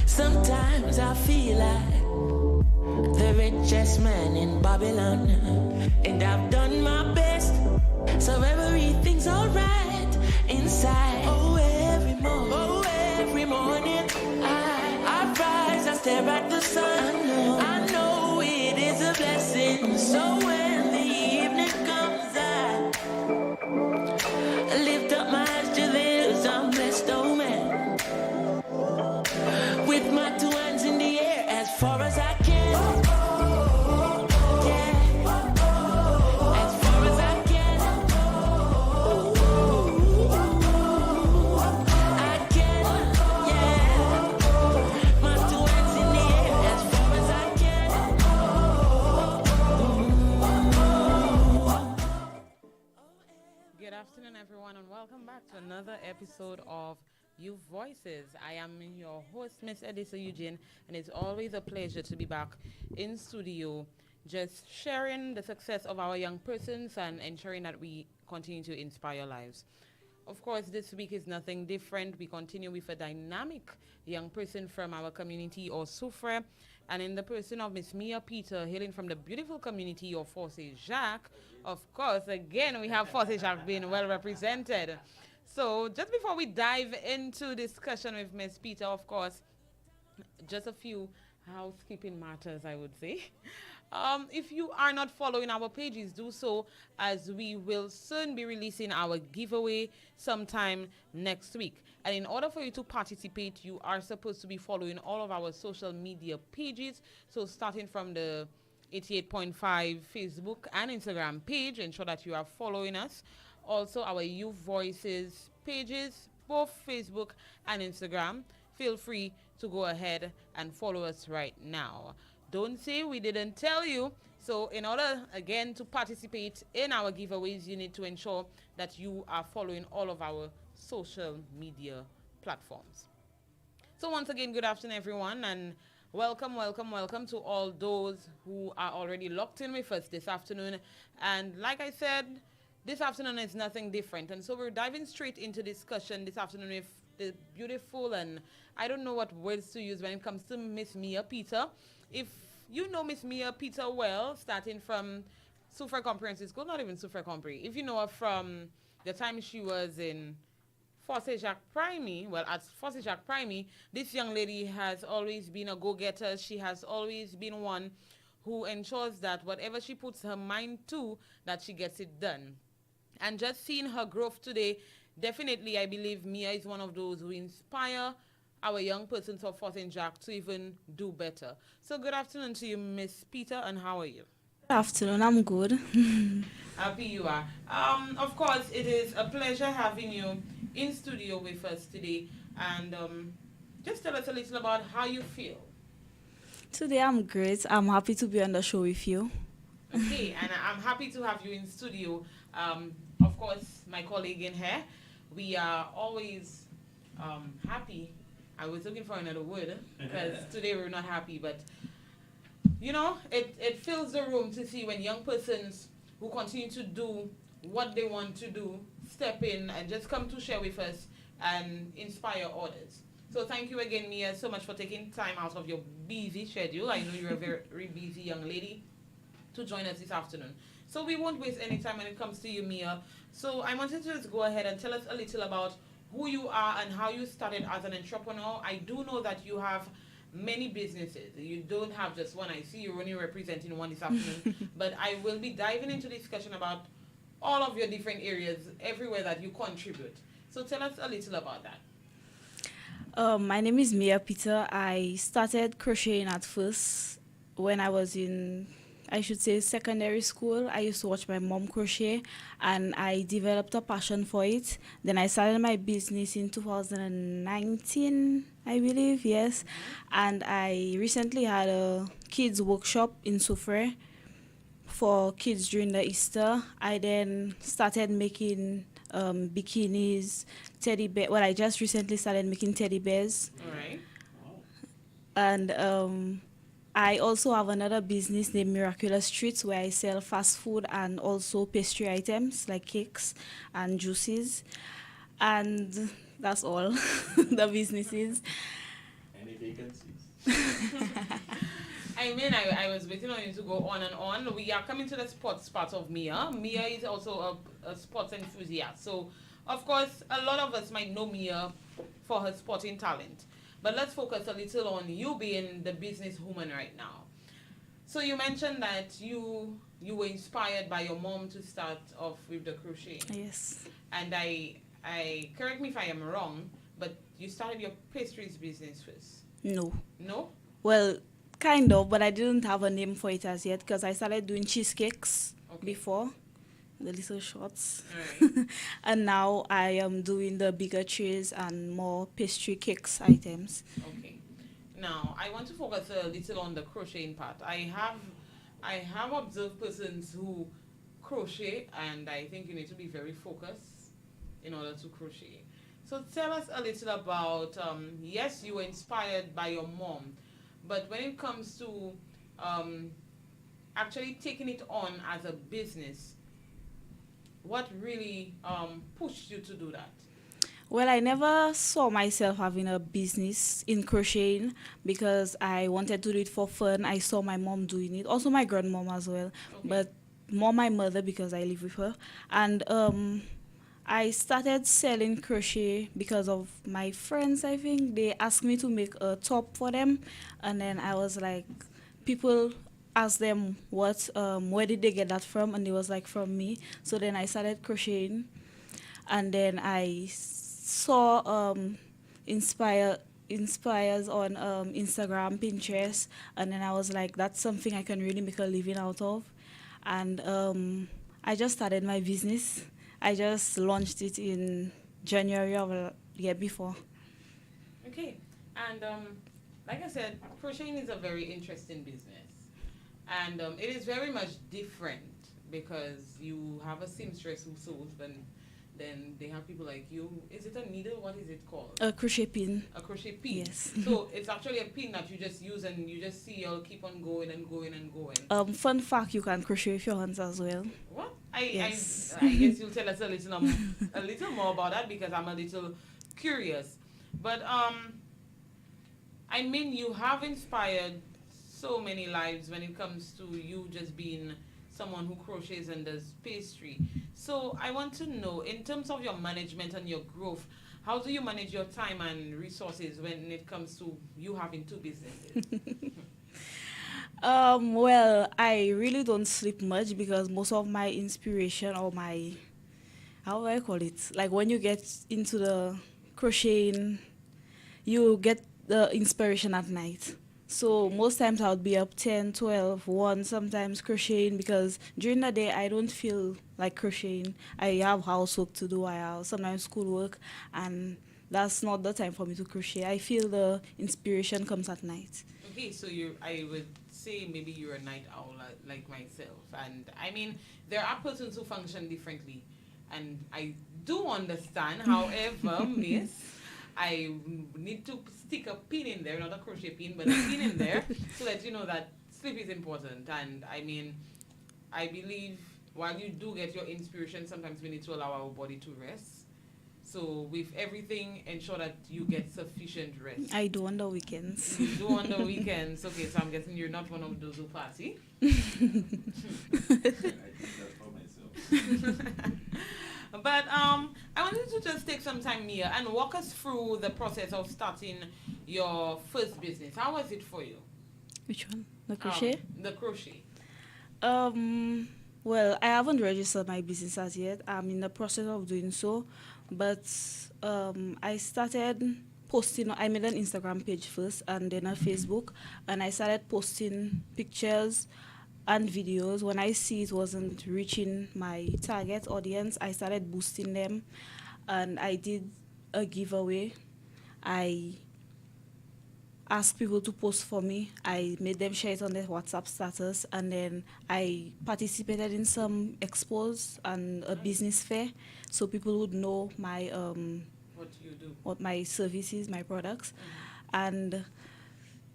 Sometimes I feel like the richest man in Babylon, and I've done my best, so everything's alright inside. Every morning I rise, I stare at the sun. I know it is a blessing. So when the evening comes, I lift up my eyes to the hills. I'm blessed, oh man. With my two hands in the air as far as I can. Yeah. As far as I can. I can. Yeah. My two hands in the air as far as I can. Good afternoon, everyone, and welcome back to another episode of You Voices. I am your host, Miss Edisa Eugene, and it's always a pleasure to be back in studio, just sharing the success of our young persons and ensuring that we continue to inspire lives. Of course, this week is nothing different. We continue with a dynamic young person from our community or Soufre, and in the person of Miss.Mia Peter, hailing from the beautiful community of Forces Jacques. Of course, again, we have Forces Jacques being well represented. So just before we dive into discussion with Miss Peter, of course, just a few housekeeping matters, I would say. If you are not following our pages, do so, as we will soon be releasing our giveaway sometime next week. And in order for you to participate, you are supposed to be following all of our social media pages. So starting from the 88.5 Facebook and Instagram page, ensure that you are following us. Also, our Youth Voices pages, both Facebook and Instagram. Feel free to go ahead and follow us right now. Don't say we didn't tell you. So in order, again, to participate in our giveaways, you need to ensure that you are following all of our social media platforms. So once again, good afternoon, everyone, and welcome to all those who are already locked in with us this afternoon. And like I said, this afternoon is nothing different, and so we're diving straight into discussion this afternoon with the beautiful, and I don't know what words to use when it comes to Miss.Mia Peter. If you know Miss.Mia Peter well, starting from Soufre Comprehensive School, not even Soufre Compre, if you know her from the time she was in Forces Jacques Primary, well, at Forces Jacques Primary, this young lady has always been a go-getter. She has always been one who ensures that whatever she puts her mind to, that she gets it done. And just seeing her growth today, definitely I believe Mia is one of those who inspire our young persons of Fort and Jack to even do better. So good afternoon to you, Miss Peter, and how are you? Good afternoon, I'm good. Happy you are. Of course, it is a pleasure having you in studio with us today. And just tell us a little about how you feel. Today I'm great. I'm happy to be on the show with you. Okay, and I'm happy to have you in studio. Of course, my colleague in here, we are always happy. I was looking for another word because today we're not happy, but you know, it fills the room to see when young persons who continue to do what they want to do step in and just come to share with us and inspire others. So thank you again, Mia, so much for taking time out of your busy schedule. I know you're a very busy young lady to join us this afternoon. So we won't waste any time when it comes to you, Mia. So I wanted to just go ahead and tell us a little about who you are and how you started as an entrepreneur. I do know that you have many businesses. You don't have just one. I see you're only representing one this afternoon. But I will be diving into discussion about all of your different areas, everywhere that you contribute. So tell us a little about that. My name is Mia Peter. I started crocheting at first when I was in, I should say, secondary school. I used to watch my mom crochet and I developed a passion for it. Then I started my business in 2019, I believe, yes. And I recently had a kids workshop in Soufre for kids during the Easter. I then started making bikinis, teddy bear. Well, I just recently started making teddy bears. All right. And I also have another business named Miraculous Treats where I sell fast food and also pastry items like cakes and juices. And that's all the businesses. vacancies. I mean, I was waiting on you to go on and on. We are coming to the sports part of Mia. Mia is also a sports enthusiast. So, of course, a lot of us might know Mia for her sporting talent. But let's focus a little on you being the businesswoman right now. So you mentioned that you were inspired by your mom to start off with the crochet. Yes. And I correct me if I am wrong, but you started your pastries business first. No. No? Well, kind of, but I didn't have a name for it as yet because I started doing cheesecakes before, the little shots. Alright. And now I am doing the bigger trays and more pastry cakes items. Okay. Now I want to focus a little on the crocheting part. I have observed persons who crochet, and I think you need to be very focused in order to crochet. So tell us a little about, yes, you were inspired by your mom, but when it comes to actually taking it on as a business, what really pushed you to do that? Well, I never saw myself having a business in crocheting because I wanted to do it for fun. I saw my mom doing it, also my grandmom as well, but more my mother because I live with her. And I started selling crochet because of my friends, I think. They asked me to make a top for them, and then I was like, people asked them where did they get that from, and it was like from me. So then I started crocheting, and then I saw inspires on Instagram, Pinterest, and then I was like, that's something I can really make a living out of. And I just started my business. I just launched it in January of the year before. Okay, and like I said, crocheting is a very interesting business, and it is very much different because you have a seamstress who sews, then they have people like you. Is it a needle? What is it called? A crochet pin. A crochet pin. Yes. So it's actually a pin that you just use and you just see you'll keep on going and going and going. Fun fact, you can crochet with your hands as well. What? Yes. I guess you'll tell us a little more about that because I'm a little curious. But I mean, you have inspired so many lives when it comes to you just being someone who crochets and does pastry. So I want to know, in terms of your management and your growth, how do you manage your time and resources when it comes to you having two businesses? Well, I really don't sleep much because most of my inspiration or how do I call it? Like when you get into the crocheting, you get the inspiration at night. So most times I would be up 10, 12, 1, sometimes crocheting because during the day I don't feel like crocheting. I have housework to do, I have sometimes schoolwork, and that's not the time for me to crochet. I feel the inspiration comes at night. Okay, so I would say maybe you're a night owl like myself. And I mean, there are persons who function differently. And I do understand, however, miss, I need to stick a pin in there, not a crochet pin, but a pin in there to let you know that sleep is important. And I mean, I believe while you do get your inspiration, sometimes we need to allow our body to rest. So with everything, ensure that you get sufficient rest. I do on the weekends. You do on the weekends. Okay, so I'm guessing you're not one of those who party. I think that's for myself. But I wanted to just take some time here and walk us through the process of starting your first business. How was it for you? Which one? The crochet? The crochet. Well, I haven't registered my business as yet. I'm in the process of doing so. But I started posting. I made an Instagram page first and then a Facebook. And I started posting pictures and videos. When I see it wasn't reaching my target audience, I started boosting them. And I did a giveaway. I asked people to post for me. I made them share it on their WhatsApp status, and then I participated in some expos and a business fair, so people would know my What you do. what my services, my products, and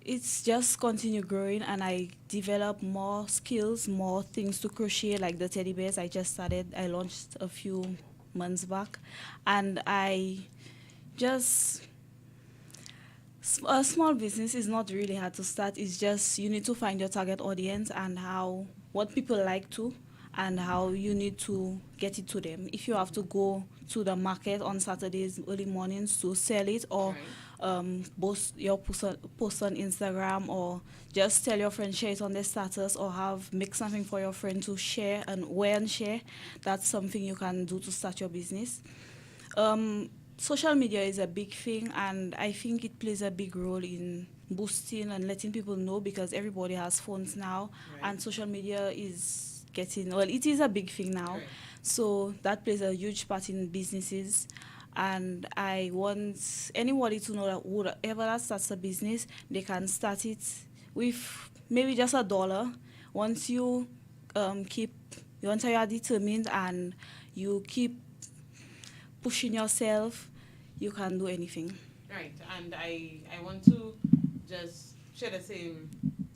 it's just continue growing. And I develop more skills, more things to crochet, like the teddy bears. I launched a few months back, and I just A small business is not really hard to start. It's just you need to find your target audience and how what people like to and how you need to get it to them. If you have to go to the market on Saturdays early mornings to sell it or Right. post your post on Instagram or just tell your friend share it on their status or have make something for your friend to share and wear and share, that's something you can do to start your business. Social media is a big thing, and I think it plays a big role in boosting and letting people know because everybody has phones now, Right. and social media is getting well. It is a big thing now, Right. so that plays a huge part in businesses. And I want anybody to know that whoever that starts a business, they can start it with maybe just $1. Once you keep, once you are determined and you keep pushing yourself, you can do anything. Right. And I want to just share the same,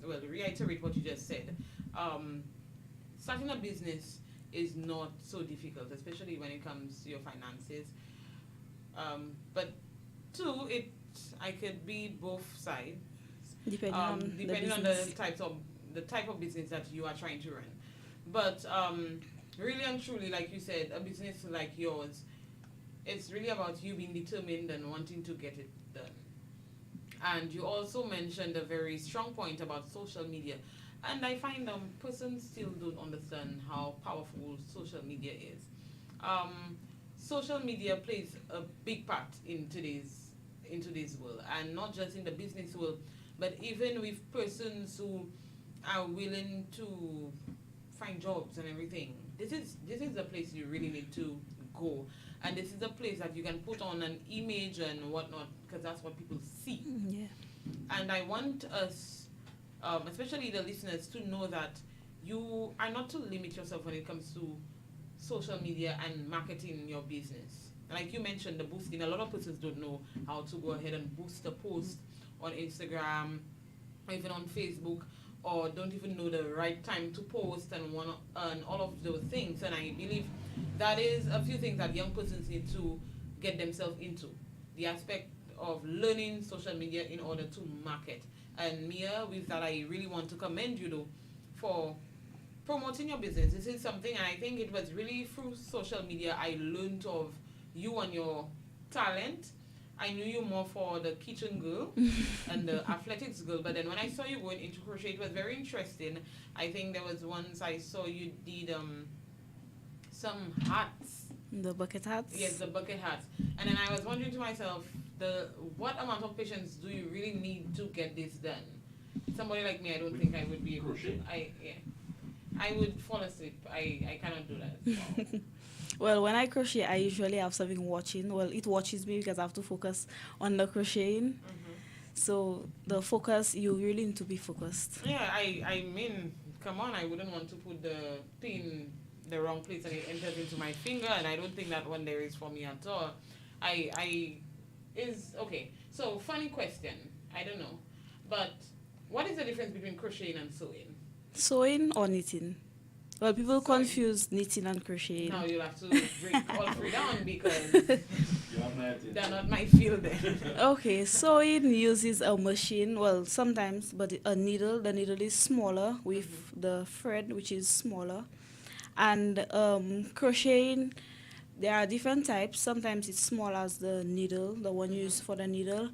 well, reiterate what you just said. Um, Starting a business is not so difficult, especially when it comes to your finances. But two, I could be both sides, Depending on the depending on business. the type of business that you are trying to run. But really and truly, like you said, a business like yours, it's really about you being determined and wanting to get it done. And you also mentioned a very strong point about social media. And I find persons still don't understand how powerful social media is. Um, Social media plays a big part in today's world, and not just in the business world, but even with persons who are willing to find jobs and everything. This is the place you really need to go, and this is the place that you can put on an image and whatnot, because that's what people see. Yeah. And I want us, especially the listeners, to know that you are not to limit yourself when it comes to social media and marketing your business. Like you mentioned, the boosting. A lot of persons don't know how to go ahead and boost a post on Instagram or even on Facebook, or don't even know the right time to post and all of those things. And I believe that is a few things that young persons need to get themselves into. The aspect of learning social media in order to market. And Mia, with that, I really want to commend you though for promoting your business. This is something, and I think it was really through social media I learned of you and your talent. I knew you more for the kitchen girl and the athletics girl, but then when I saw you going into crochet, it was very interesting. I think there was once I saw you did some hats. The bucket hats. Yes, the bucket hats. And then I was wondering to myself, the what amount of patience do you really need to get this done? Somebody like me, I don't think I would be able Crochet? to. I would fall asleep. I cannot do that. Well, when I crochet, I usually have something watching. Well, it watches me because I have to focus on the crocheting. So the focus, you really need to be focused. Yeah, I mean, come on, I wouldn't want to put the pin the wrong place and it enters into my finger, and I don't think that one there is for me at all. I is okay. So funny question. I don't know, but what is the difference between crocheting and sewing? Sewing or knitting? Well, people Sewing. confuse knitting and crocheting. Now you'll have to break all three down because You have no idea. they're not my field then. Okay, sewing uses a machine, well, sometimes, but a needle. The needle is smaller with the thread, which is smaller. And crocheting, there are different types. Sometimes it's small as the needle, the one you use for the needle.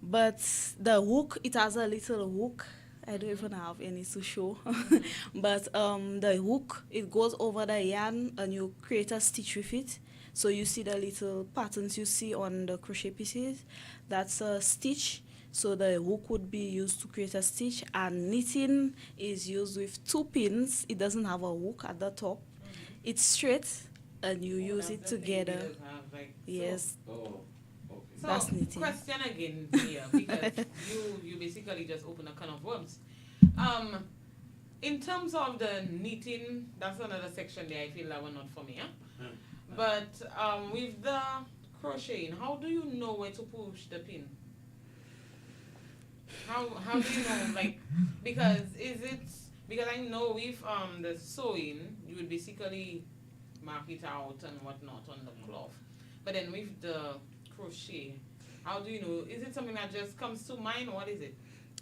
But the hook, it has a little hook. I don't even have any to show. But the hook, it goes over the yarn and you create a stitch with it. So you see the little patterns you see on the crochet pieces. That's a stitch. So the hook would be used to create a stitch, and knitting is used with two pins. It doesn't have a hook at the top. It's straight and you use it together. Yes, Oh, okay. So, That's knitting. question again here, because you basically just open a can of worms. In terms of the knitting, that's another section there. I feel that one not for me, huh? But with the crocheting, how do you know where to push the pin? How do you know, like, because I know with the sewing you would basically mark it out and whatnot on the cloth, but then with the crochet, How do you know? Is it something that just comes to mind, or what is it?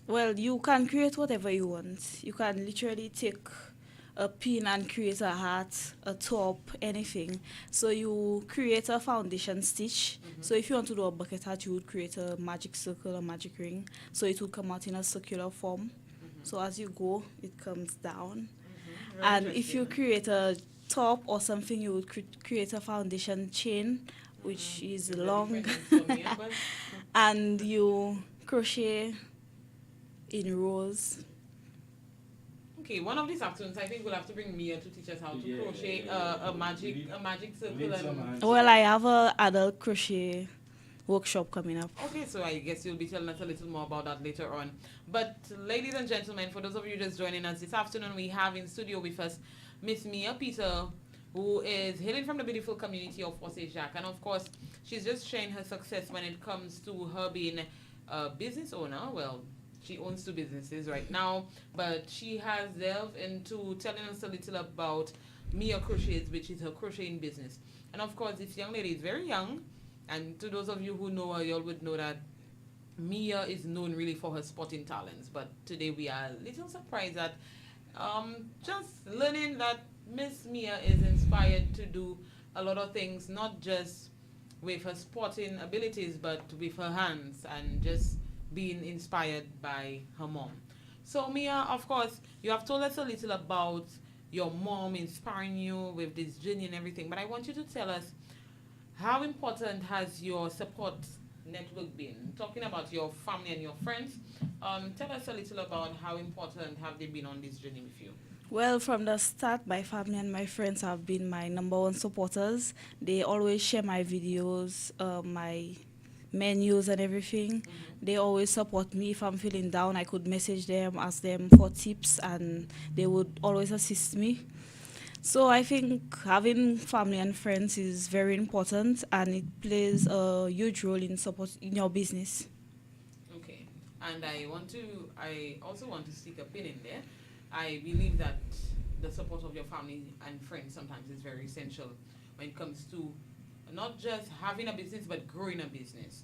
Well, you can create whatever you want. You can literally take a pin and create a hat, a top, anything. So you create a foundation stitch. So if you want to do a bucket hat, you would create a magic circle, a magic ring. So it would come out in a circular form. So as you go, it comes down. Very And if you interesting. create a top or something, you would create a foundation chain, which is Is there long, different names for me, but and you crochet in rows. okay, one of these afternoons, I think we'll have to bring Mia to teach us how to Yeah, crochet yeah, yeah. a magic We need- a magic We circle need some and. hands. Well, I have a adult crochet workshop coming up. Okay, so I guess you'll be telling us a little more about that later on. But ladies and gentlemen, for those of you just joining us this afternoon, we have in studio with us Miss.Mia Peter, who is hailing from the beautiful community of Osage Jack. And of course, she's just sharing her success when it comes to her being a business owner. Well, she owns two businesses right now, but she has delved into telling us a little about Mia Crochets, which is her crocheting business. And of course, this young lady is very young. And to those of you who know her, you all would know that Mia is known really for her sporting talents. But today we are a little surprised that just learning that Miss Mia is inspired to do a lot of things, not just with her sporting abilities, but with her hands and just being inspired by her mom. So Mia, of course, you have told us a little about your mom inspiring you with this journey and everything, but I want you to tell us how important has your support network been? Talking about your family and your friends, tell us a little about how important have they been on this journey with you? Well, from the start, my family and my friends have been my number one supporters. They always share my videos, my menus and everything. They always support me. If I'm feeling down, I could message them, ask them for tips, and they would always assist me. So I think having family and friends is very important, and it plays a huge role in support in your business. Okay, and I also want to stick a pin in there. I believe that the support of your family and friends sometimes is very essential when it comes to not just having a business but growing a business.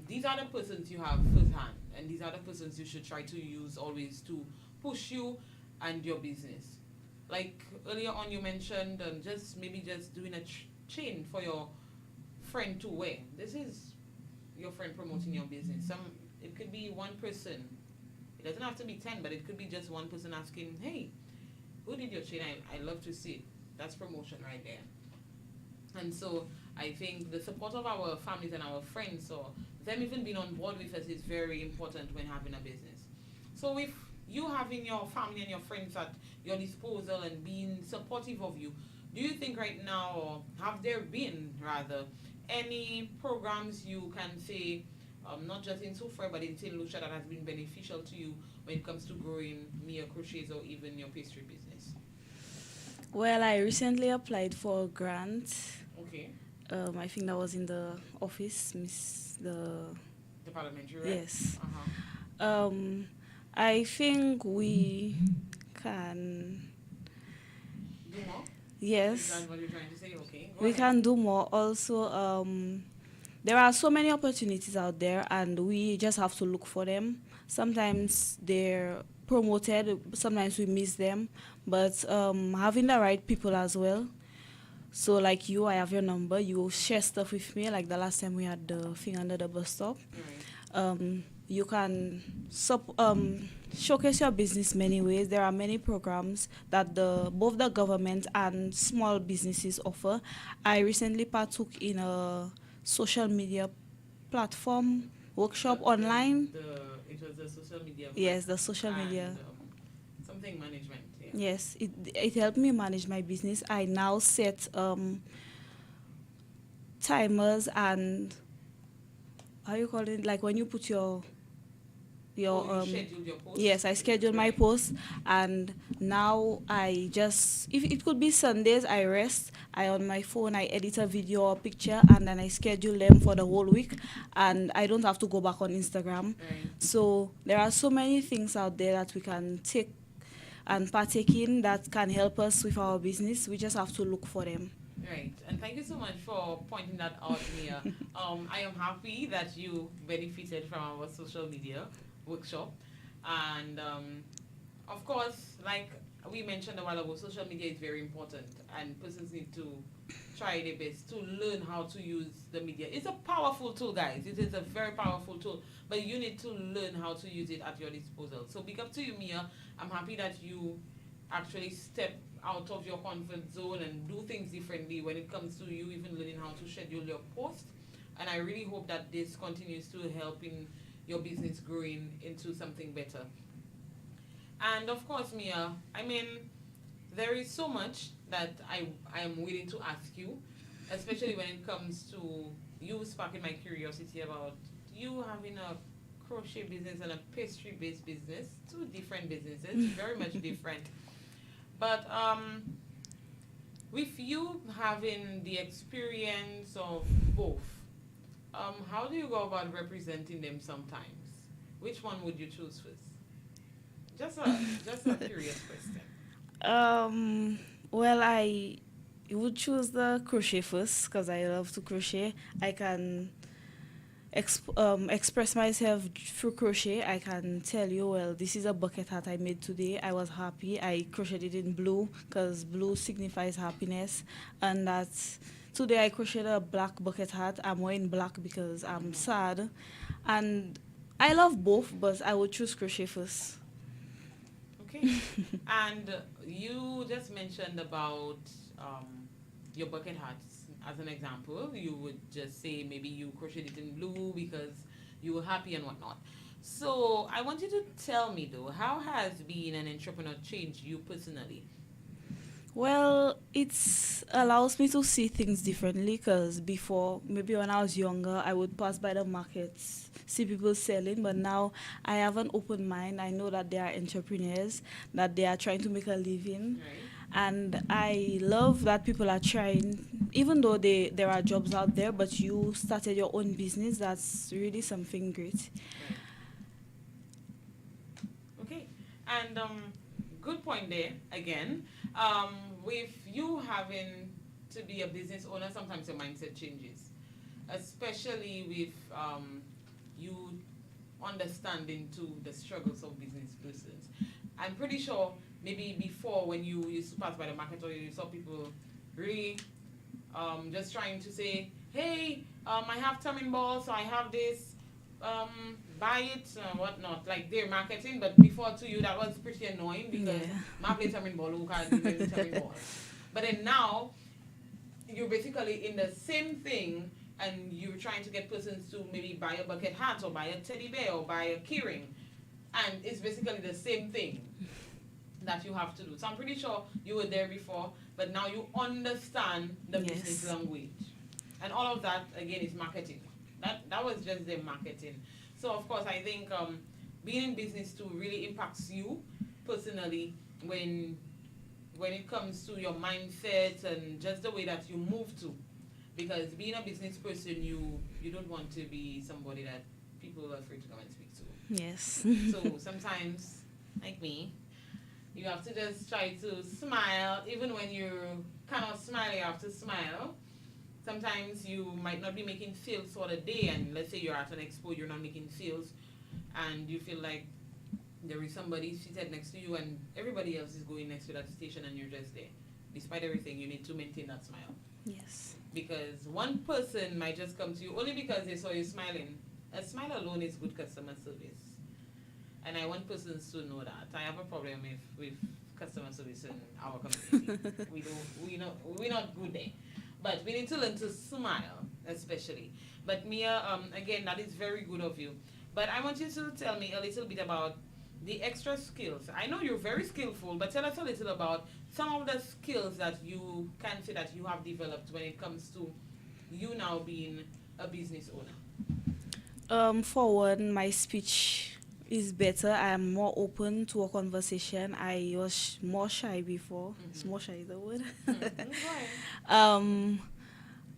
These are the persons you have firsthand, and these are the persons you should try to use always to push you and your business. Like earlier on, you mentioned just maybe just doing a chain for your friend to wear. This is your friend promoting your business. It could be one person. It doesn't have to be 10, but it could be just one person asking, "Hey, who did your chain? I love to see it." That's promotion right there. And so I think the support of our families and our friends, or them even being on board with us, is very important when having a business. So with you having your family and your friends at your disposal and being supportive of you, do you think right now, or have there been rather, any programs you can say, not just in Sofra but in St. Lucia, that has been beneficial to you when it comes to growing Mia Crochets or even your pastry business? Well, I recently applied for a grant. Okay, I think that was in the office, Miss the the parliamentary, right? yes. Uh-huh. I think we can Do more? Is yes, that what you're trying to say? Okay, go we ahead. can do more. Also, there are so many opportunities out there, and we just have to look for them. Sometimes they're promoted, sometimes we miss them, but having the right people as well. So, like you, I have your number. You share stuff with me. Like the last time we had the thing under the bus stop. Right. You can showcase your business many ways. There are many programs that both the government and small businesses offer. I recently partook in a social media platform workshop online. It was the social media Yes, the social and media. something management. Yeah. Yes, it helped me manage my business. I now set timers and how you call it, like when you put your Oh, you scheduled your post. yes, I schedule my Right. posts, and now I just, if it could be Sundays, I rest. I on my phone I edit a video or picture, and then I schedule them for the whole week, and I don't have to go back on Instagram. Right. So there are so many things out there that we can take and partake in that can help us with our business. We just have to look for them. Right, and thank you so much for pointing that out, Mia. I am happy that you benefited from our social media workshop, and of course, like we mentioned a while ago, social media is very important, and persons need to try their best to learn how to use the media. It's a powerful tool, guys. It is a very powerful tool, but you need to learn how to use it at your disposal. So, big up to you, Mia. I'm happy that you actually step out of your comfort zone and do things differently when it comes to you even learning how to schedule your post. And I really hope that this continues to help in your business growing into something better. And of course, Mia, I mean, there is so much that I am willing to ask you, especially when it comes to you sparking my curiosity about you having a crochet business and a pastry based business, two different businesses, very much different. But with you having the experience of both, how do you go about representing them sometimes? Which one would you choose first? Just a curious question. Well, I would choose the crochet first because I love to crochet. I can express myself through crochet. I can tell you, well, this is a bucket hat I made today. I was happy. I crocheted it in blue because blue signifies happiness. And that's today I crocheted a black bucket hat. I'm wearing black because I'm sad. And I love both, but I would choose crochet first. Okay. And you just mentioned about your bucket hats as an example. You would just say maybe you crocheted it in blue because you were happy and whatnot. So I want you to tell me though, how has being an entrepreneur changed you personally? Well, it allows me to see things differently because before, maybe when I was younger, I would pass by the markets, see people selling, but now I have an open mind. I know that they are entrepreneurs, that they are trying to make a living, Right? and I love that people are trying, even though there are jobs out there, but you started your own business. That's really something great. Right. Okay. And good point there again. With you having to be a business owner, sometimes your mindset changes, especially with you understanding to the struggles of business persons. I'm pretty sure maybe before when you used to pass by the market or you saw people really just trying to say, hey, I have tamarind balls, so I have this, buy it, whatnot. Like they're marketing, but before to you that was pretty annoying because Yeah. my play tamarind ball, who can't give me tamarind balls. But then now you're basically in the same thing and you're trying to get persons to maybe buy a bucket hat or buy a teddy bear or buy a keyring. And it's basically the same thing that you have to do. So I'm pretty sure you were there before, but now you understand the Yes. business language. And all of that again is marketing. That was just the marketing. So of course I think being in business too really impacts you personally when it comes to your mindset and just the way that you move to. Because being a business person, you don't want to be somebody that people are afraid to come and speak to. Yes. So sometimes, like me, you have to just try to smile. Even when you cannot smile, you have to smile. Sometimes you might not be making sales for the day, and let's say you're at an expo, you're not making sales, and you feel like there is somebody seated next to you, and everybody else is going next to that station, and you're just there. Despite everything, you need to maintain that smile. Yes. Because one person might just come to you only because they saw you smiling. A smile alone is good customer service. And I want persons to know that. I have a problem with customer service in our community. We're not good there. But we need to learn to smile, especially. But Mia, again, that is very good of you. But I want you to tell me a little bit about the extra skills. I know you're very skillful, but tell us a little about some of the skills that you can say that you have developed when it comes to you now being a business owner. For one, my speech is better. I am more open to a conversation. I was more shy before. It's more shy is the word. um,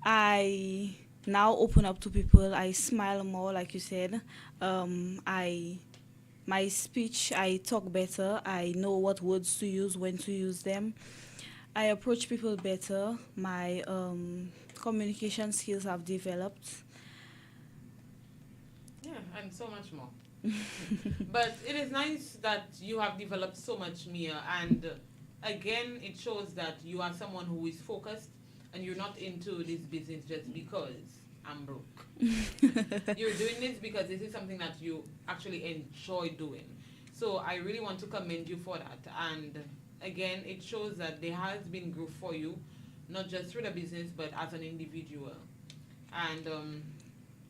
I now open up to people. I smile more, like you said. I my speech, I talk better. I know what words to use, when to use them. I approach people better. My communication skills have developed. Yeah, and so much more. But it is nice that you have developed so much, Mia, and again, it shows that you are someone who is focused and you're not into this business just because I'm broke. You're doing this because this is something that you actually enjoy doing. So I really want to commend you for that. And again, it shows that there has been growth for you, not just through the business, but as an individual. And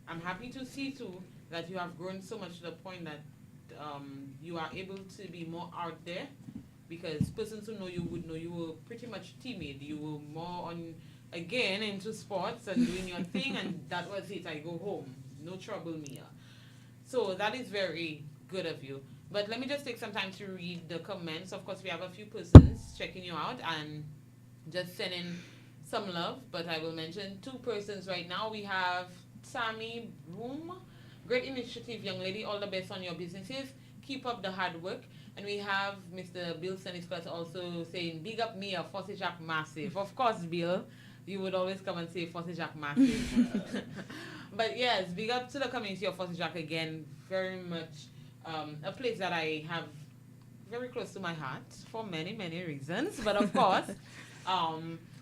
I'm happy to see too that you have grown so much to the point that you are able to be more out there, because persons who know you would know you were pretty much timid. You were more on, again, into sports and doing your thing, and that was it. I go home. No trouble, Mia. So that is very good of you. But let me just take some time to read the comments. Of course, we have a few persons checking you out and just sending some love, but I will mention two persons right now. We have Tammy Broom. Great initiative, young lady. All the best on your businesses. Keep up the hard work. And we have Mr. Bill Seniscus also saying, big up Mia, Fossy Jack Massive. Of course, Bill, you would always come and say Fossy Jack Massive. But yes, big up to the community of Fossy Jack again. Very much a place that I have very close to my heart for many, many reasons. But of course,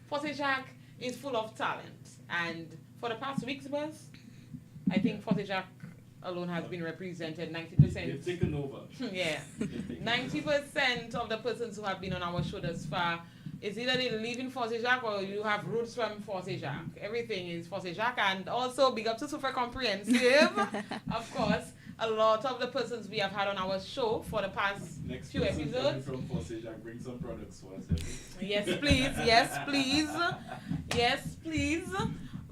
Fossy Jack is full of talent. And for the past weeks, Buzz, I think Fossy Jack alone has been represented 90%. They've taken over. Yeah. 90% of the persons who have been on our show thus far is either they live in Fossy Jack or you have roots from Fossy Jack. Everything is Fossy Jack. And also, big up to Super Comprehensive. Of course, a lot of the persons we have had on our show for the past Next few person episodes. coming from Fossy Jack, bring some products for us. Yes, please. Yes, please. Yes, please.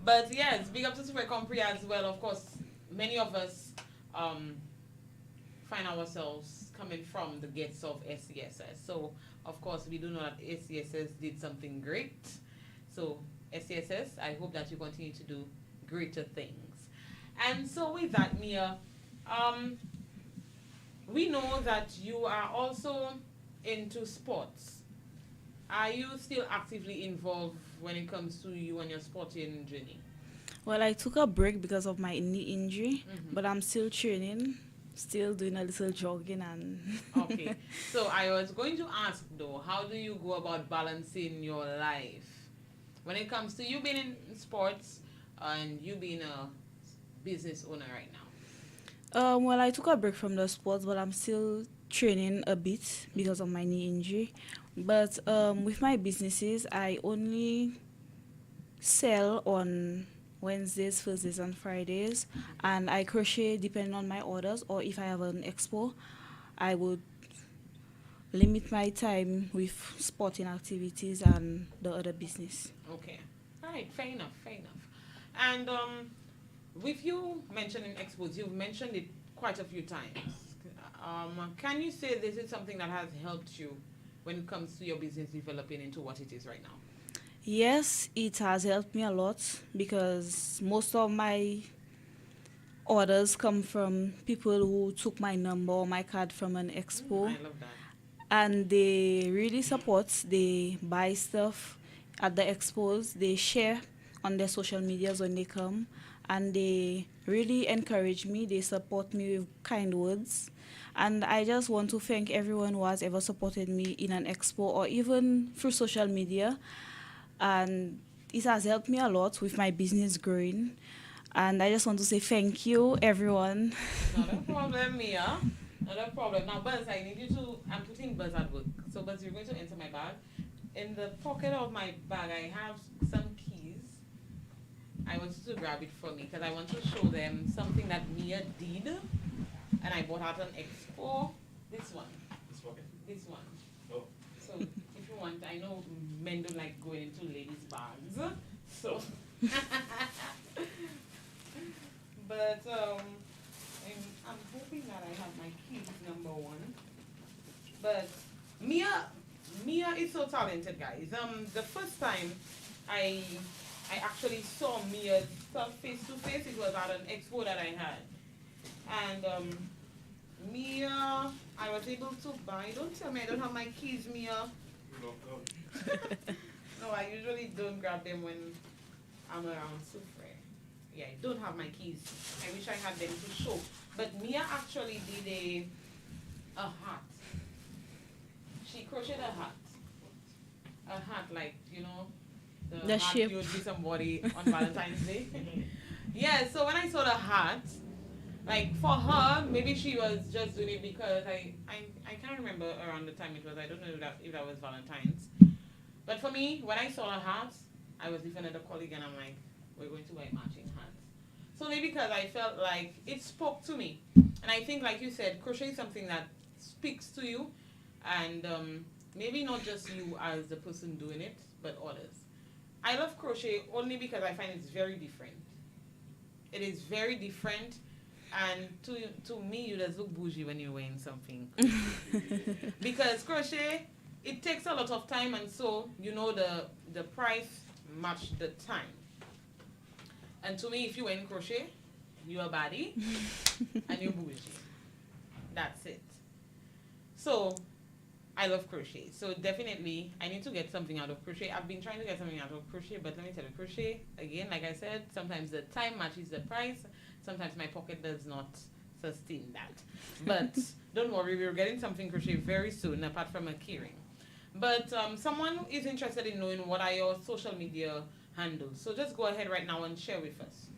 But yes, big up to Super Compre as well. Of course, many of us find ourselves coming from the gates of SCSS. So, of course, we do know that SCSS did something great. So, SCSS, I hope that you continue to do greater things. And so, with that, Mia, we know that you are also into sports. Are you still actively involved when it comes to you and your sporting journey? Well, I took a break because of my knee injury, but I'm still training, still doing a little jogging and Okay. So I was going to ask though, how do you go about balancing your life when it comes to you being in sports and you being a business owner right now? well, I took a break from the sports, but I'm still training a bit because of my knee injury. But with my businesses, I only sell on Wednesdays, Thursdays, and Fridays, and I crochet depending on my orders. Or if I have an expo, I would limit my time with sporting activities and the other business. Okay. All right. Fair enough. Fair enough. And with you mentioning expos, you've mentioned it quite a few times. Can you say this is something that has helped you when it comes to your business developing into what it is right now? Yes, it has helped me a lot because most of my orders come from people who took my number or my card from an expo, I love that. and they really support. They buy stuff at the expos, they share on their social medias when they come, and they really encourage me. They support me with kind words. And I just want to thank everyone who has ever supported me in an expo or even through social media. And it has helped me a lot with my business growing. And I just want to say thank you, everyone. Not a problem, Mia. Not a problem. Now, Buzz, I need you to, I'm putting Buzz at work. So, Buzz, you're going to enter my bag. In the pocket of my bag, I have some keys. I want you to grab it for me because I want to show them something that Mia did. And I bought at an expo. This one. This pocket? This one. Oh. So, if you want, I know men don't like going into ladies' bags. So, but I'm hoping that I have my keys, number one. But Mia is so talented, guys. The first time I actually saw Mia's stuff face to face, it was at an expo that I had. And Mia, I was able to buy. Don't tell me I don't have my keys, Mia. locked out. No, I usually don't grab them when I'm around Sufre. Yeah, I don't have my keys. I wish I had them to show. But Mia actually did a hat. She crocheted a hat. A hat, like, you know, the hat shape. you would give somebody on Valentine's Day. Yeah, so when I saw the hat, like for her, maybe she was just doing it because I can't remember around the time it was. I don't know if that was Valentine's. But for me, when I saw the hat, I was with another colleague and I'm like, we're going to buy matching hats. So maybe because I felt like it spoke to me. And I think, like you said, crochet is something that speaks to you. And maybe not just you as the person doing it, but others. I love crochet only because I find it's very different. It is very different. And to me, you just look bougie when you're wearing something. Because crochet, it takes a lot of time, and so you know the price match the time. And to me, if you wear crochet, you're a baddie and you're bougie. That's it. So I love crochet. So definitely, I need to get something out of crochet. I've been trying to get something out of crochet, but let me tell you, crochet, again, like I said, sometimes the time matches the price. Sometimes my pocket does not sustain that. But don't worry, we're getting something crochet very soon, apart from a keyring. But someone is interested in knowing what are your social media handles. So just go ahead right now and share with us.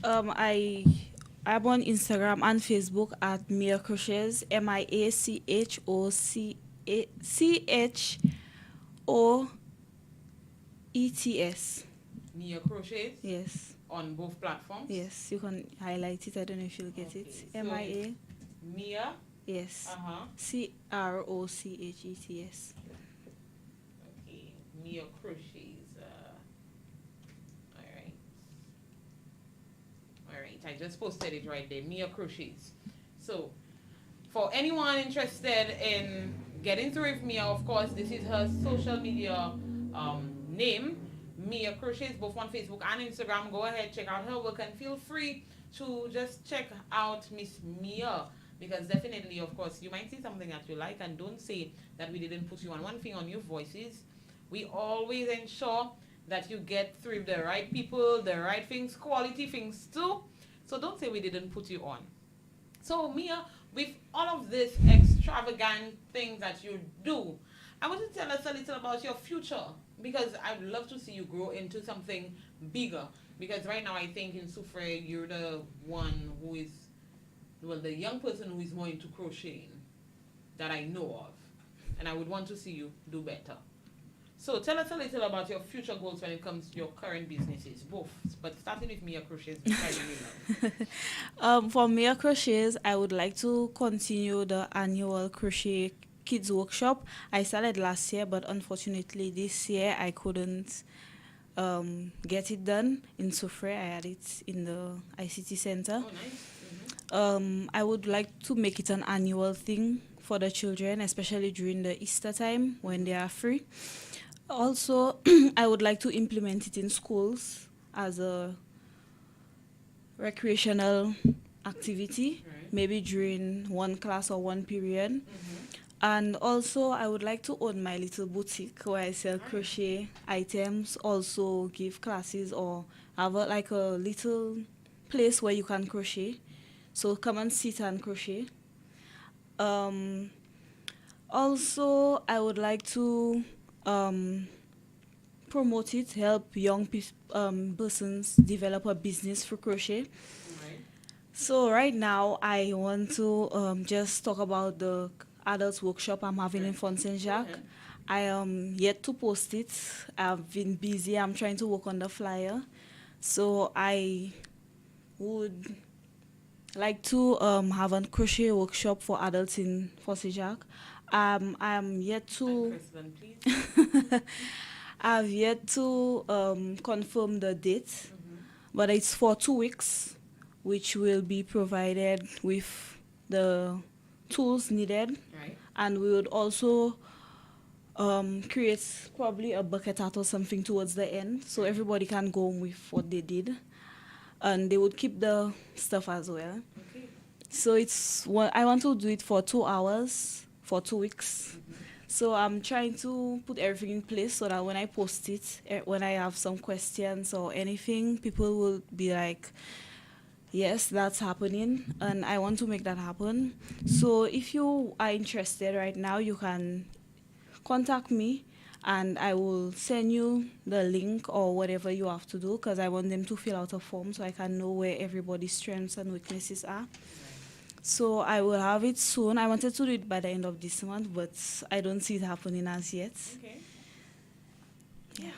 I'm on Instagram and Facebook at Mia Crochets, MIACHOCHOETS. Mia Crochets Yes. on both platforms. Yes, you can highlight it. I don't know if you'll get Okay, it. so MIA. Mia. Yes. CROCHETS. Okay, Mia Crochets. All right. I just posted it right there. Mia Crochets. So, for anyone interested in getting through with Mia, of course, this is her social media name. Mia Crochets, both on Facebook and Instagram. Go ahead, check out her work, and feel free to just check out Miss.Mia, because definitely, of course, you might see something that you like, and don't say that we didn't put you on. One thing on Youth Voices, we always ensure that you get through the right people, the right things, quality things too. So don't say we didn't put you on. So Mia, with all of this extravagant things that you do, I want to tell us a little about your future, because I would love to see you grow into something bigger. Because right now, I think in Sufre, you're the one who is, well, the young person who is more into crocheting that I know of. And I would want to see you do better. So tell us a little about your future goals when it comes to your current businesses, both. But starting with Mia Crochets, which I really love. For Mia Crochets, I would like to continue the annual crochet kids workshop. I started last year, but unfortunately this year I couldn't get it done in Sofre. I had it in the ICT center. Oh, nice. I would like to make it an annual thing for the children, especially during the Easter time when they are free. Also, I would like to implement it in schools as a recreational activity, Right. maybe during one class or one period. Mm-hmm. And also, I would like to own my little boutique where I sell crochet items, also give classes, or have like a little place where you can crochet. So come and sit and crochet. Also, I would like to promote it, help young persons develop a business for crochet. Right. So right now, I want to just talk about the adults workshop I'm having in Font Saint Jacques. Okay. I am yet to post it. I've been busy. I'm trying to work on the flyer. So I would like to have a crochet workshop for adults in Font Saint Jacques. I'm yet to. President, please. I've yet to confirm the date, Mm-hmm. but it's for 2 weeks, which will be provided with the tools needed, Right. and we would also create probably a bucket hat or something towards the end, so everybody can go with what they did, and they would keep the stuff as well. Okay. So I want to do it for 2 hours for 2 weeks. So I'm trying to put everything in place so that when I post it, when I have some questions or anything, people will be like, yes, that's happening, and I want to make that happen. So if you are interested right now, you can contact me and I will send you the link or whatever you have to do because I want them to fill out a form so I can know where everybody's strengths and weaknesses are. Right. So I will have it soon. I wanted to do it by the end of this month, but I don't see it happening as yet. Okay. Yeah.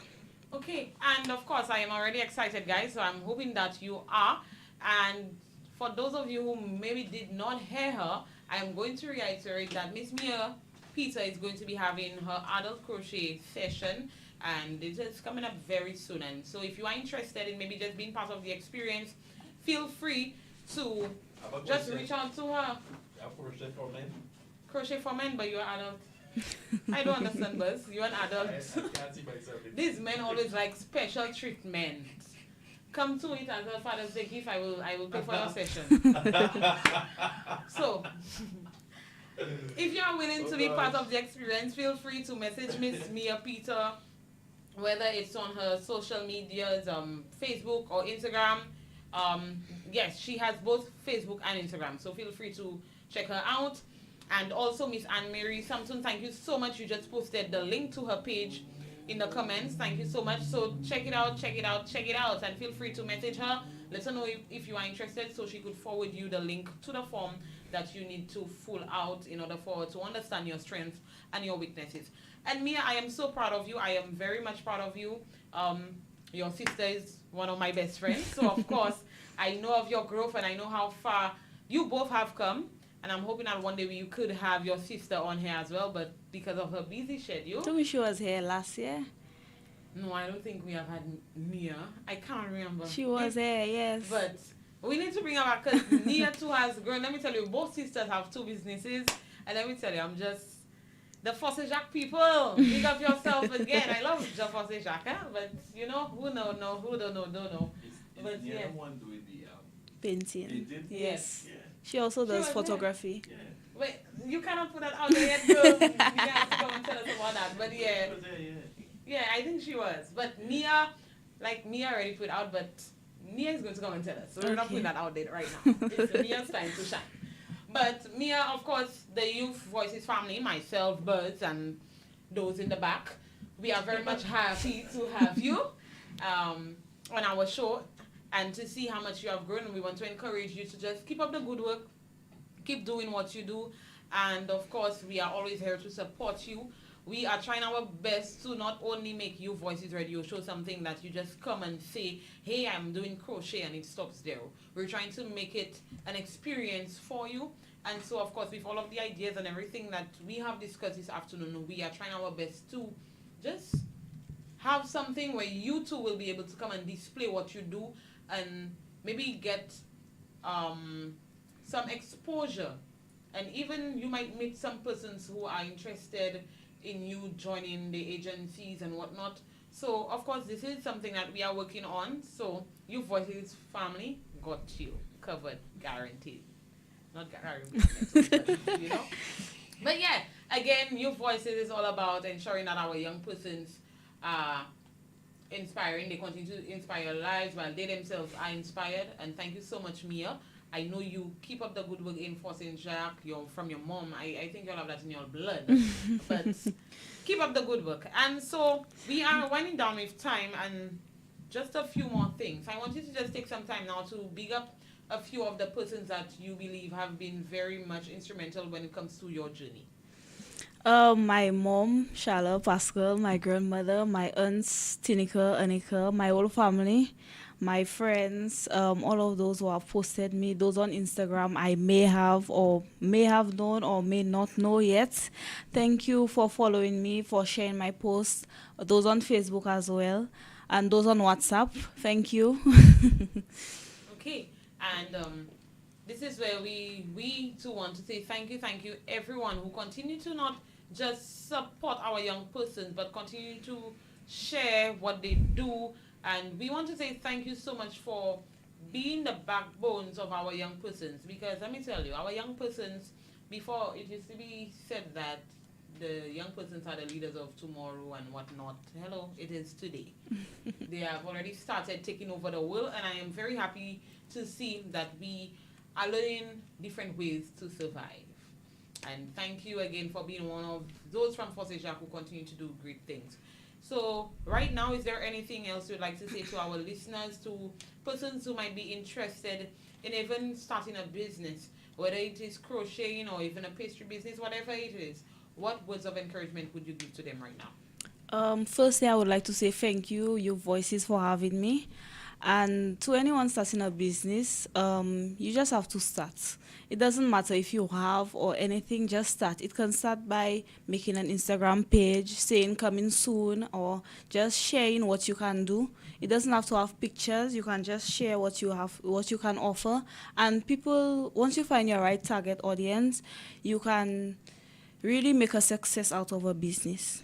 Okay, and of course, I am already excited, guys. So I'm hoping that you are. And for those of you who maybe did not hear her, I am going to reiterate that Miss.Mia Peter is going to be having her adult crochet session, and it is coming up very soon. And so, if you are interested in maybe just being part of the experience, feel free to just reach out to her. Crochet for men. Crochet for men, but you're adult. I don't understand, Buzz. You're an adult. I can't see myself in These men always like special treatment. Come to it as a Father's Day gift. I will pay for your session. So, if you are willing to be part of the experience, feel free to message Miss.Mia Peter, whether it's on her social medias, Facebook or Instagram. Yes, she has both Facebook and Instagram, so feel free to check her out. And also Miss Anne-Marie Samson, thank you so much. You just posted the link to her page in the comments. Thank you so much. So check it out, check it out, check it out. And feel free to message her. Let her know if you are interested so she could forward you the link to the form that you need to fill out in order for her to understand your strengths and your weaknesses. And Mia, I am so proud of you. I am very much proud of you. Your sister is one of my best friends. So of course, I know of your growth and I know how far you both have come. And I'm hoping that one day you could have your sister on here as well, but because of her busy schedule. Told me she was here last year. No, I don't think we have had Mia. I can't remember. She was here, yes. But we need to bring her back because Nia too has grown. Let me tell you, both sisters have 2 businesses. And let me tell you, I'm just the Fosse Jacques people. Big up yourself again. I love the Fosse Jacques, huh? But you know, who don't know. But yeah. the one doing the Painting. painting? Yes. Yeah. She also does was photography. Yeah. Wait, you cannot put that out there yet, girl. You have to come and tell us about that. But yeah. She was there, yeah. Yeah, I think she was. But Mia already put out, but Mia is going to come and tell us. So we're not putting that out there right now. It's Mia's time to shine. But Mia, of course, the Youth Voices family, myself, Birds, and those in the back, we are very much happy to have you on our show and to see how much you have grown. And we want to encourage you to just keep up the good work, keep doing what you do. And of course, we are always here to support you. We are trying our best to not only make Youth Voices Radio show something that you just come and say, hey, I'm doing crochet and it stops there. We're trying to make it an experience for you. And so, of course, with all of the ideas and everything that we have discussed this afternoon, we are trying our best to just have something where you too will be able to come and display what you do and maybe get some exposure. And even you might meet some persons who are interested in you joining the agencies and whatnot. So, of course, this is something that we are working on. So, Youth Voices family got you covered, guaranteed. Not guaranteed, but, you know. But yeah, again, Youth Voices is all about ensuring that our young persons are inspiring. They continue to inspire lives while they themselves are inspired. And thank you so much, Mia. I know you keep up the good work in Forcing Jacques. You're from your mom. I think you'll have that in your blood. But keep up the good work. And so we are winding down with time and just a few more things. I want you to just take some time now to big up a few of the persons that you believe have been very much instrumental when it comes to your journey. My mom, Charlotte, Pascal, my grandmother, my aunts, Tinika, Anika, my whole family, my friends, all of those who have posted me, those on Instagram I may have known or may not know yet. Thank you for following me, for sharing my posts, those on Facebook as well, and those on WhatsApp. Thank you. Okay, and this is where we too want to say thank you, everyone who continue to not just support our young persons, but continue to share what they do. And we want to say thank you so much for being the backbones of our young persons. Because let me tell you, our young persons, before it used to be said that the young persons are the leaders of tomorrow and whatnot. Hello, it is today. They have already started taking over the world, and I am very happy to see that we are learning different ways to survive. And thank you again for being one of those from Force Jacques who continue to do great things. So right now, is there anything else you'd like to say to our listeners, to persons who might be interested in even starting a business, whether it is crocheting or even a pastry business, whatever it is? What words of encouragement would you give to them right now? Firstly, I would like to say thank you, your voices, for having me. And to anyone starting a business, you just have to start. It doesn't matter if you have or anything, just start. It can start by making an Instagram page, saying coming soon, or just sharing what you can do. It doesn't have to have pictures. You can just share what you have, what you can offer. And people, once you find your right target audience, you can really make a success out of a business.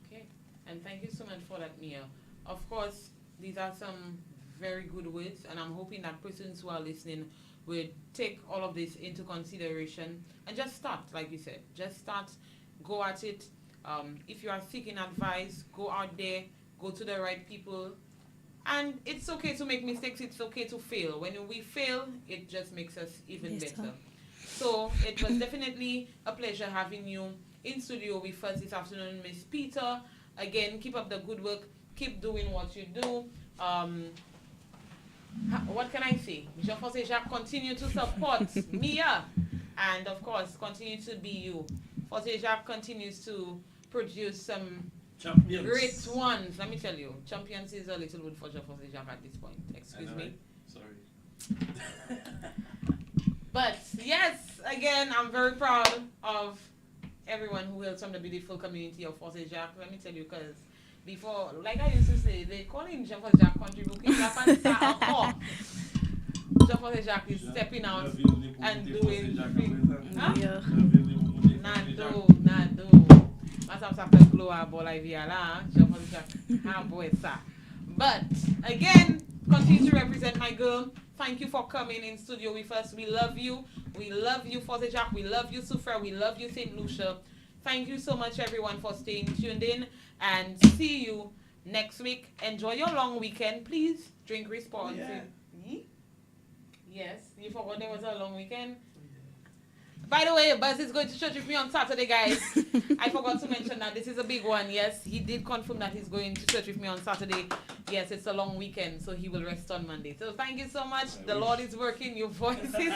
Okay, and thank you so much for that, Mia. Of course, these are some very good words, and I'm hoping that persons who are listening will take all of this into consideration and just start, like you said. Just start, go at it. If you are seeking advice, go out there, go to the right people. And it's okay to make mistakes, it's okay to fail. When we fail, it just makes us even Yes, better. sir. So it was definitely a pleasure having you in studio with us this afternoon, Miss Peter. Again, keep up the good work. Keep doing what you do. What can I say? Jean-François Jacques, continue to support Mia. And of course, continue to be you. François Jacques continues to produce some Champions. great ones. Let me tell you, champions is a little word for Jean-François Jacques at this point. Excuse me. Sorry. But yes, again, I'm very proud of everyone who hails from the beautiful community of Force Jacques. Let me tell you, because before, like I used to say, they call him Jean-François Jacques contributing Japan star. Jean-François Jacques is stepping out and doing things. Huh? Yeah. Nado. Masam sa fe glow a bolay via la, Jean-François Jacques, ha boy sa. But again, continue to represent my girl. Thank you for coming in studio with us. We love you. We love you, Force Jacques. We love you, Soufra. We love you, St. Lucia. Thank you so much, everyone, for staying tuned in. And see you next week. Enjoy your long weekend. Please drink responsibly. Yeah. Yes, you forgot there was a long weekend. By the way, Buzz is going to church with me on Saturday, guys. I forgot to mention that this is a big one. Yes, he did confirm that he's going to church with me on Saturday. Yes, it's a long weekend, so he will rest on Monday. So thank you so much. The Lord is working your voices.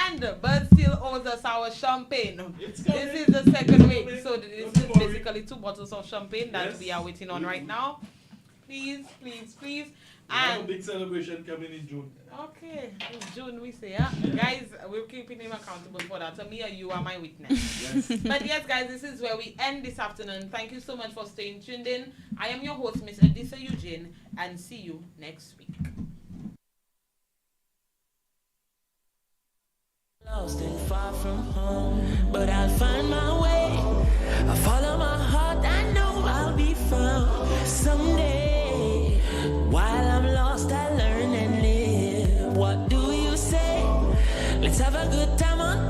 And Buzz still owes us our champagne. This is the second week. So this is basically 2 bottles of champagne that we are waiting on right now. Please, please, please. We have a And big celebration coming in June. okay, in June we say, yeah? Guys, we're keeping him accountable for that. So Mia, you are my witness. Yes. But yes, guys, this is where we end this afternoon. Thank you so much for staying tuned in. I am your host, Miss Edisa Eugene, and see you next week. Lost and far from home, but I'll find my way. I follow my heart, I know I'll be found someday. While I'm lost, I learn and live. What do you say? Let's have a good time on